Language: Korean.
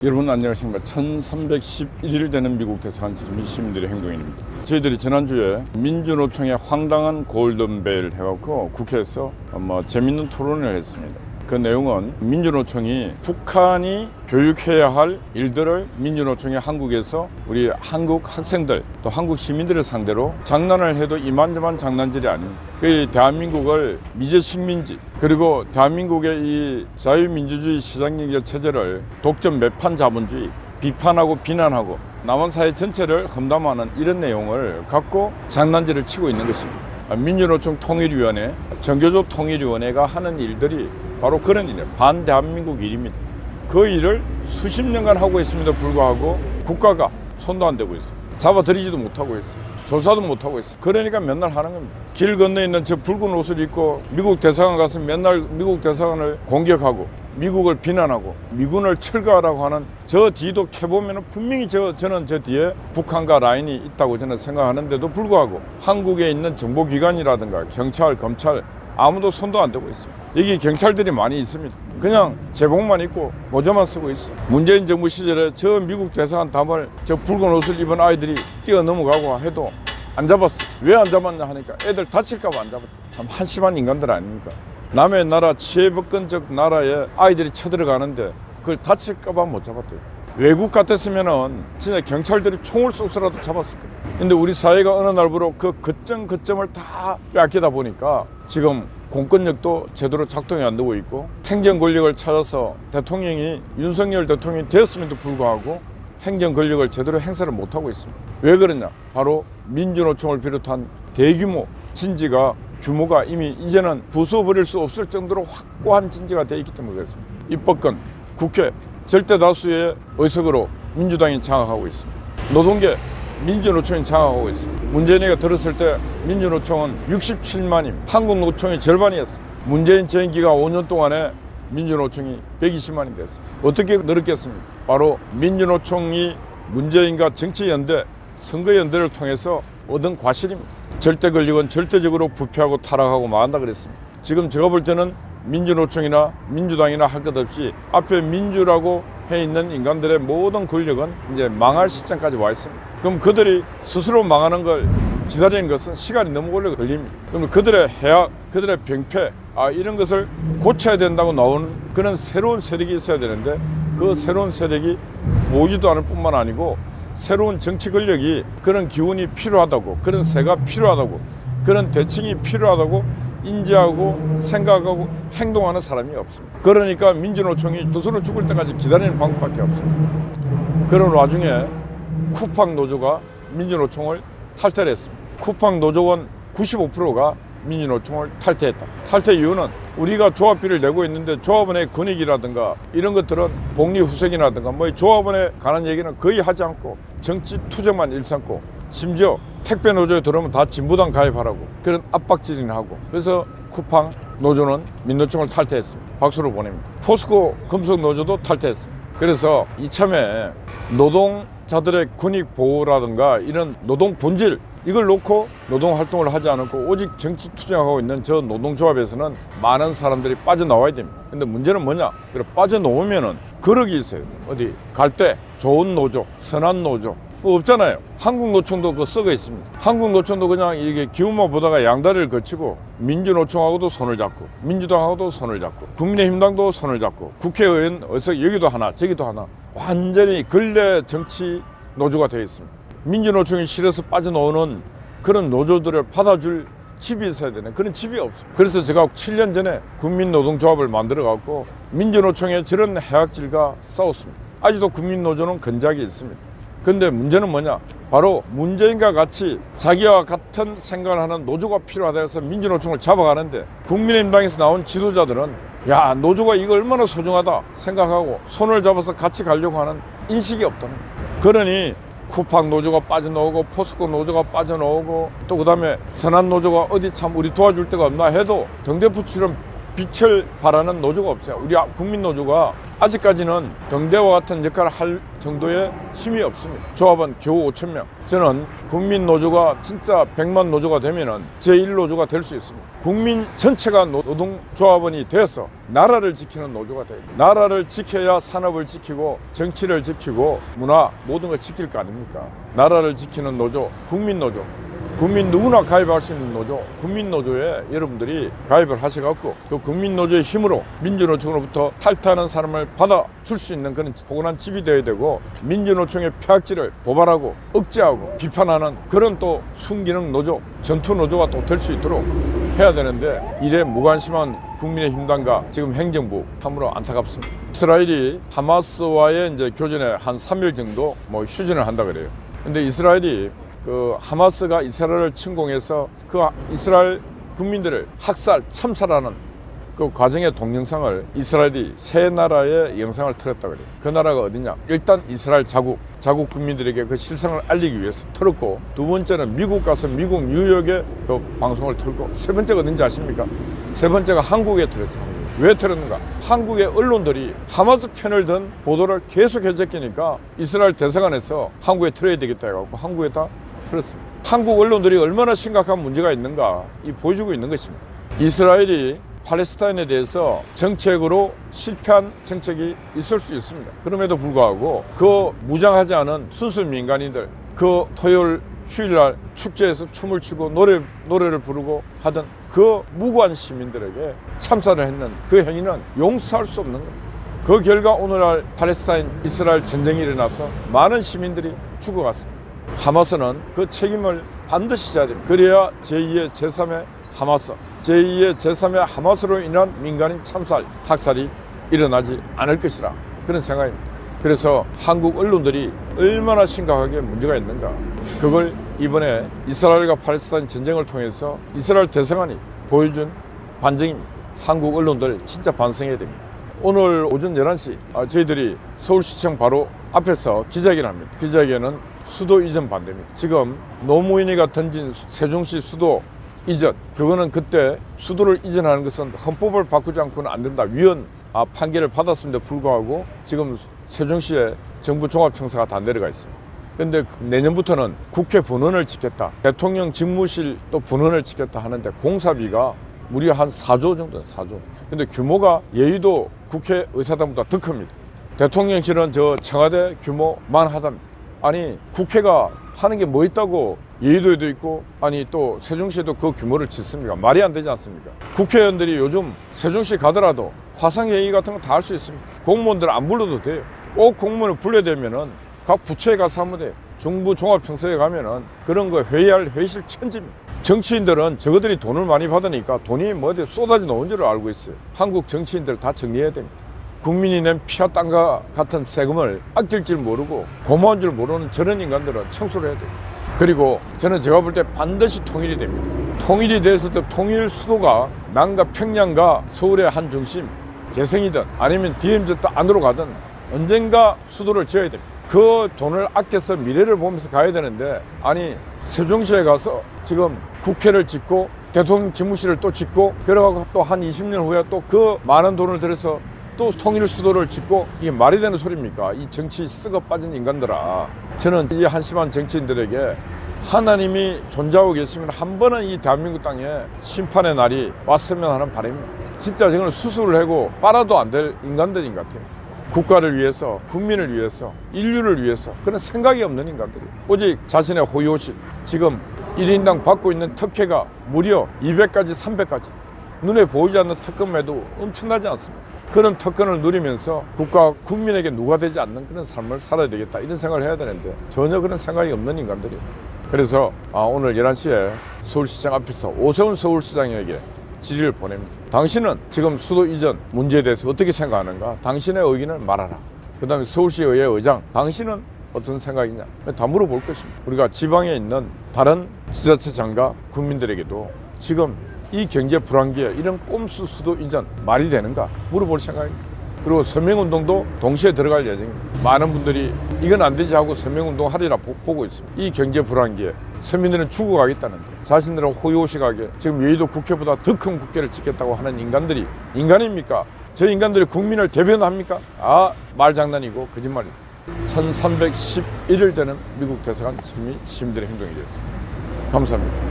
여러분 안녕하십니까. 1311일 되는 미국 대사관 시민들의 행동인입니다. 저희들이 지난주에 민주노총의 황당한 골든벨 해갖고 국회에서 재밌는 토론을 했습니다. 그 내용은 민주노총이 북한이 교육해야 할 일들을 민주노총이 한국에서 우리 한국 학생들 또 한국 시민들을 상대로 장난을 해도 이만저만 장난질이 아닙니다. 그 대한민국을 미제식민지 그리고 대한민국의 이 자유민주주의 시장연결 체제를 독점 매판 자본주의 비판하고 비난하고 남한 사회 전체를 험담하는 이런 내용을 갖고 장난질을 치고 있는 것입니다. 민주노총 통일위원회, 정교조 통일위원회가 하는 일들이 바로 그런 일이에요. 반대한민국 일입니다. 그 일을 수십 년간 하고 있음에도 불구하고 국가가 손도 안 대고 있어요. 잡아들이지도 못하고 있어요. 조사도 못하고 있어요. 그러니까 맨날 하는 겁니다. 길 건너에 있는 저 붉은 옷을 입고 미국 대사관 가서 맨날 미국 대사관을 공격하고 미국을 비난하고 미군을 철거하라고 하는 저 뒤도 캐보면 분명히 저는 저 뒤에 북한과 라인이 있다고 저는 생각하는데도 불구하고 한국에 있는 정보기관이라든가 경찰, 검찰 아무도 손도 안 대고 있어요. 여기 경찰들이 많이 있습니다. 그냥 제복만 입고 모자만 쓰고 있어요. 문재인 정부 시절에 저 미국 대사관 담을 저 붉은 옷을 입은 아이들이 뛰어넘어가고 해도 안 잡았어요. 왜 안 잡았냐 하니까 애들 다칠까 봐 안 잡았어요. 참 한심한 인간들 아닙니까? 남의 나라 치해법권적 나라에 아이들이 쳐들어가는데 그걸 다칠까 봐 못 잡았대요. 외국 같았으면은 진짜 경찰들이 총을 쏘서라도 잡았을 거예요. 근데 우리 사회가 어느 날부로 그 거점을 다 빼앗기다 보니까 지금 공권력도 제대로 작동이 안 되고 있고 행정 권력을 찾아서 대통령이 윤석열 대통령이 되었음에도 불구하고 행정 권력을 제대로 행사를 못하고 있습니다. 왜 그러냐? 바로 민주노총을 비롯한 대규모 진지가 규모가 이미 이제는 부숴버릴 수 없을 정도로 확고한 진지가 되어 있기 때문에 그렇습니다. 입법권, 국회, 절대 다수의 의석으로 민주당이 장악하고 있습니다. 노동계, 민주노총이 장악하고 있습니다. 문재인이가 들었을 때 민주노총은 67만임, 한국노총의 절반이었습니다. 문재인 재임기가 5년 동안에 민주노총이 120만이 됐습니다. 어떻게 늘었겠습니까? 바로 민주노총이 문재인과 정치연대, 선거연대를 통해서 얻은 과실입니다. 절대 권력은 절대적으로 부패하고 타락하고 망한다 그랬습니다. 지금 제가 볼 때는 민주노총이나 민주당이나 할 것 없이 앞에 민주라고 해 있는 인간들의 모든 권력은 이제 망할 시점까지 와 있습니다. 그럼 그들이 스스로 망하는 걸 기다리는 것은 시간이 너무 오래 걸립니다. 그럼 그들의 해악, 그들의 병폐 이런 것을 고쳐야 된다고 나오는 그런 새로운 세력이 있어야 되는데 그 새로운 세력이 보이지도 않을 뿐만 아니고 새로운 정치 권력이 그런 기운이 필요하다고 그런 새가 필요하다고 그런 대칭이 필요하다고 인지하고 생각하고 행동하는 사람이 없습니다. 그러니까 민주노총이 스스로 죽을 때까지 기다리는 방법밖에 없습니다. 그런 와중에 쿠팡 노조가 민주노총을 탈퇴를 했습니다. 쿠팡 노조원 95%가 민주노총을 탈퇴했다. 탈퇴 이유는 우리가 조합비를 내고 있는데 조합원의 권익이라든가 이런 것들은 복리후생이라든가 조합원에 관한 얘기는 거의 하지 않고 정치 투쟁만 일삼고 심지어 택배 노조에 들어오면 다 진보당 가입하라고 그런 압박질이나 하고 그래서 쿠팡 노조는 민노총을 탈퇴했습니다. 박수를 보냅니다. 포스코 금속 노조도 탈퇴했습니다. 그래서 이참에 노동자들의 권익 보호라든가 이런 노동 본질 이걸 놓고 노동활동을 하지 않고 오직 정치 투쟁하고 있는 저 노동조합에서는 많은 사람들이 빠져나와야 됩니다. 근데 문제는 뭐냐? 그래 빠져나오면은 거럭이 있어요. 어디 갈 때 좋은 노조, 선한 노조 없잖아요. 한국노총도 그거 썩어 있습니다. 한국노총도 그냥 이게 기운만 보다가 양다리를 거치고 민주노총하고도 손을 잡고 민주당하고도 손을 잡고 국민의힘당도 손을 잡고 국회의원 어서 여기도 하나 저기도 하나 완전히 근래 정치 노조가 되어 있습니다. 민주노총이 싫어서 빠져나오는 그런 노조들을 받아줄 집이 있어야 되는 그런 집이 없어요. 그래서 제가 7년 전에 국민노동조합을 만들어 갖고 민주노총의 저런 해악질과 싸웠습니다. 아직도 국민노조는 건재하게 있습니다. 근데 문제는 뭐냐? 바로 문재인과 같이 자기와 같은 생각을 하는 노조가 필요하다 해서 민주노총을 잡아가는데 국민의힘당에서 나온 지도자들은 야 노조가 이거 얼마나 소중하다 생각하고 손을 잡아서 같이 가려고 하는 인식이 없다는 거예요. 그러니 쿠팡 노조가 빠져나오고 포스코 노조가 빠져나오고 또 그다음에 선한 노조가 어디 참 우리 도와줄 데가 없나 해도 등대포처럼 빛을 발하는 노조가 없어요. 우리 국민노조가 아직까지는 경대와 같은 역할을 할 정도의 힘이 없습니다. 조합은 겨우 5,000명. 저는 국민노조가 진짜 100만 노조가 되면은 제1노조가 될 수 있습니다. 국민 전체가 노동조합원이 되어서 나라를 지키는 노조가 돼요. 나라를 지켜야 산업을 지키고 정치를 지키고 문화 모든 걸 지킬 거 아닙니까? 나라를 지키는 노조, 국민노조. 국민 누구나 가입할 수 있는 노조, 국민노조에 여러분들이 가입을 하셔갖고 그 국민노조의 힘으로 민주노총으로부터 탈퇴하는 사람을 받아줄 수 있는 그런 포근한 집이 되어야 되고, 민주노총의 폐악질을 고발하고 억제하고 비판하는 그런 또 순기능 노조, 전투 노조가 또 될 수 있도록 해야 되는데, 이래 무관심한 국민의힘당과 지금 행정부 참으로 안타깝습니다. 이스라엘이 하마스와의 이제 교전에 한 3일 정도 휴전을 한다 그래요. 근데 이스라엘이 그 하마스가 이스라엘을 침공해서 그 이스라엘 국민들을 학살, 참살하는 그 과정의 동영상을 이스라엘이 세 나라의 영상을 틀었다 그래요. 그 나라가 어디냐? 일단 이스라엘 자국 국민들에게 그 실상을 알리기 위해서 틀었고, 두 번째는 미국 가서 미국 뉴욕에 그 방송을 틀고, 세 번째가 어딘지 아십니까? 세 번째가 한국에 틀었어요. 왜 틀었는가? 한국의 언론들이 하마스 편을 든 보도를 계속해서 제끼니까 이스라엘 대사관에서 한국에 틀어야 되겠다 해갖고 한국에다 틀었습니다. 한국 언론들이 얼마나 심각한 문제가 있는가 보여주고 있는 것입니다. 이스라엘이 팔레스타인에 대해서 정책으로 실패한 정책이 있을 수 있습니다. 그럼에도 불구하고 그 무장하지 않은 순수 민간인들, 그 토요일 휴일날 축제에서 춤을 추고 노래를 부르고 하던 그 무고한 시민들에게 참사를 했는 그 행위는 용서할 수 없는 겁니다. 그 결과 오늘날 팔레스타인 이스라엘 전쟁이 일어나서 많은 시민들이 죽어갔습니다. 하마스는 그 책임을 반드시 져야 됩니다. 그래야 제2의 제3의 하마스, 제2의 제3의 하마스로 인한 민간인 참살, 학살이 일어나지 않을 것이라 그런 생각입니다. 그래서 한국 언론들이 얼마나 심각하게 문제가 있는가, 그걸 이번에 이스라엘과 팔레스타인 전쟁을 통해서 이스라엘 대사관이 보여준 반증입니다. 한국 언론들 진짜 반성해야 됩니다. 오늘 오전 11시 저희들이 서울시청 바로 앞에서 기자회견을 합니다. 기자회견은 수도 이전 반대입니다. 지금 노무현이가 던진 세종시 수도 이전, 그거는 그때 수도를 이전하는 것은 헌법을 바꾸지 않고는 안 된다, 위헌 판결을 받았음에도 불구하고 지금 세종시에 정부 종합청사가 다 내려가 있습니다. 그런데 내년부터는 국회 본원을 짓겠다, 대통령 집무실 또 본원을 짓겠다 하는데 공사비가 무려 한 4조 정도는 4조. 근데 규모가 여의도 국회 의사당보다 더 큽니다. 대통령실은 저 청와대 규모만 하답니다. 아니 국회가 하는 게 뭐 있다고 여의도에도 있고, 아니 또 세종시에도 그 규모를 짓습니까? 말이 안 되지 않습니까? 국회의원들이 요즘 세종시 가더라도 화상회의 같은 거 다 할 수 있습니다. 공무원들 안 불러도 돼요. 꼭 공무원을 불러야 되면은 각 부처에 가서 하면 돼요. 정부 종합청사에 가면은 그런 거 회의할 회의실 천지입니다. 정치인들은 저거들이 돈을 많이 받으니까 돈이 어디 쏟아져 나온 줄 알고 있어요. 한국 정치인들 다 정리해야 됩니다. 국민이 낸 피와 땀과 같은 세금을 아낄 줄 모르고 고마운 줄 모르는 저런 인간들은 청소를 해야 돼요. 그리고 저는 제가 볼 때 반드시 통일이 됩니다. 통일이 돼서도 통일 수도가 남과 평양과 서울의 한 중심, 개성이든 아니면 DMZ 안으로 가든 언젠가 수도를 지어야 됩니다. 그 돈을 아껴서 미래를 보면서 가야 되는데, 아니 세종시에 가서 지금 국회를 짓고 대통령 집무실을 또 짓고, 그래가지고 또 한 20년 후에 또 그 많은 돈을 들여서 또 통일 수도를 짓고, 이게 말이 되는 소리입니까? 이 정치 썩어 빠진 인간들아. 저는 이 한심한 정치인들에게 하나님이 존재하고 계시면 한 번은 이 대한민국 땅에 심판의 날이 왔으면 하는 바람입니다. 진짜 저는 수술을 하고 빨아도 안 될 인간들인 것 같아요. 국가를 위해서, 국민을 위해서, 인류를 위해서 그런 생각이 없는 인간들이 오직 자신의 호의호식, 지금 1인당 받고 있는 특혜가 무려 200가지, 300가지 눈에 보이지 않는 특권에도 엄청나지 않습니다. 그런 특권을 누리면서 국가, 국민에게 누가 되지 않는 그런 삶을 살아야 되겠다, 이런 생각을 해야 되는데 전혀 그런 생각이 없는 인간들이에요. 그래서 오늘 11시에 서울시장 앞에서 오세훈 서울시장에게 질의를 보냅니다. 당신은 지금 수도 이전 문제에 대해서 어떻게 생각하는가? 당신의 의견을 말하라. 그 다음에 서울시의회 의장, 당신은 어떤 생각이냐? 다 물어볼 것입니다. 우리가 지방에 있는 다른 지자체장과 국민들에게도 지금 이 경제 불황기에 이런 꼼수 수도 이전 말이 되는가 물어볼 생각입니다. 그리고 서명운동도 동시에 들어갈 예정입니다. 많은 분들이 이건 안 되지 하고 서명운동 하리라 보고 있습니다. 이 경제 불황기에 서민들은 죽어가겠다는데 자신들은 호의호식하게 지금 여의도 국회보다 더 큰 국회를 짓겠다고 하는 인간들이 인간입니까? 저 인간들이 국민을 대변합니까? 말장난이고 거짓말입니다. 1311일 되는 미국 대사관 시민들의 행동이 됐습니다. 감사합니다.